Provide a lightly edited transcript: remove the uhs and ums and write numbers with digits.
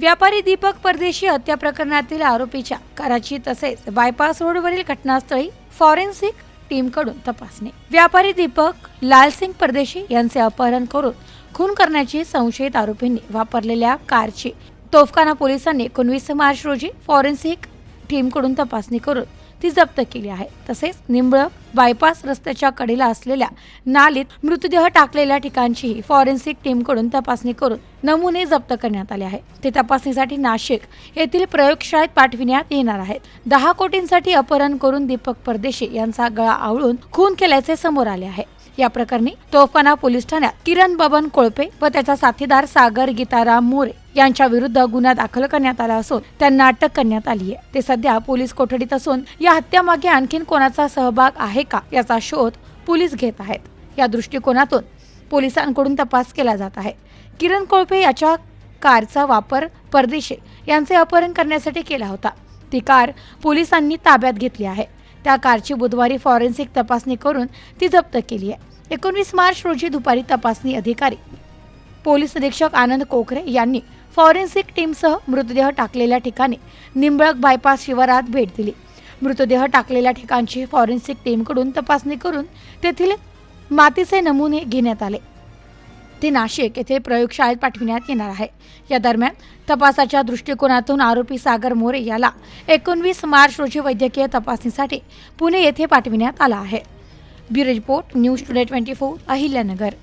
व्यापारी दीपक परदेशी हत्या प्रकरणातील आरोपीच्या कारची तसेच बायपास रोडवरील घटनास्थळी फॉरेन्सिक टीमकडून तपासणी। व्यापारी दीपक लालसिंग परदेशी यांचे अपहरण करून खून करण्याची संशयित आरोपींनी वापरलेल्या कारची तोफखाना पोलिसांनी 19 मार्च रोजी फॉरेन्सिक टीमकडून तपासणी करून ती जप्त केली आहे। तसेच निंबळक बायपास रस्त्याच्या कडेला असलेल्या नालीत मृतदेह टाकलेल्या ठिकाणची फॉरेन्सिक टीमकडून तपासणी करून नमुने जप्त करण्यात आले आहेत। ते तपासणीसाठी नाशिक येथील प्रयोगशाळेत पाठविण्यात येणार आहेत। 10 कोटींसाठी अपहरण करून दीपक परदेशी यांचा गळा आवळून खून केल्याचे समोर आले आहे। या प्रकरणी तोफखाना पोलीस ठाण्यात किरण बबन कोळपे व त्याचा साथीदार सागर गीताराम मोरे यांच्या विरुद्ध गुन्हा दाखल करण्यात आला असून त्यांना अटक करण्यात आली आहे। ते सध्या पोलीस कोठडीत असून या हत्येमागे आणखीन कोणाचा सहभाग आहे का याचा शोध पोलीस घेत आहेत। या दृष्टिकोनातून पोलिसांकडून तपास केला जात आहे। किरण कोळपे याच्या कारचा वापर परदेशी यांचे अपहरण करण्यासाठी केला होता। ती कार पोलिसांनी ताब्यात घेतली आहे। त्या कारची बुधवारी फॉरेन्सिक तपासणी करून ती जप्त केली आहे। 19 मार्च रोजी दुपारी तपासणी अधिकारी पोलीस अधीक्षक आनंद कोकरे यांनी फॉरेन्सिक टीमसह मृतदेह टाकलेल्या ठिकाणी निंबळक बायपास शिवारात भेट दिली। मृतदेह टाकलेल्या ठिकाणची फॉरेन्सिक टीमकडून तपासणी करून तेथील मातीचे नमुने घेण्यात आले। ते नाशिक येथे प्रयोगशाळेत पाठविण्यात येणार आहे। या दरम्यान तपासाच्या दृष्टिकोनातून आरोपी सागर मोरे याला 19 मार्च रोजी वैद्यकीय तपासणीसाठी पुणे येथे पाठविण्यात आला आहे। Bureau report news today 24 Ahilyanagar.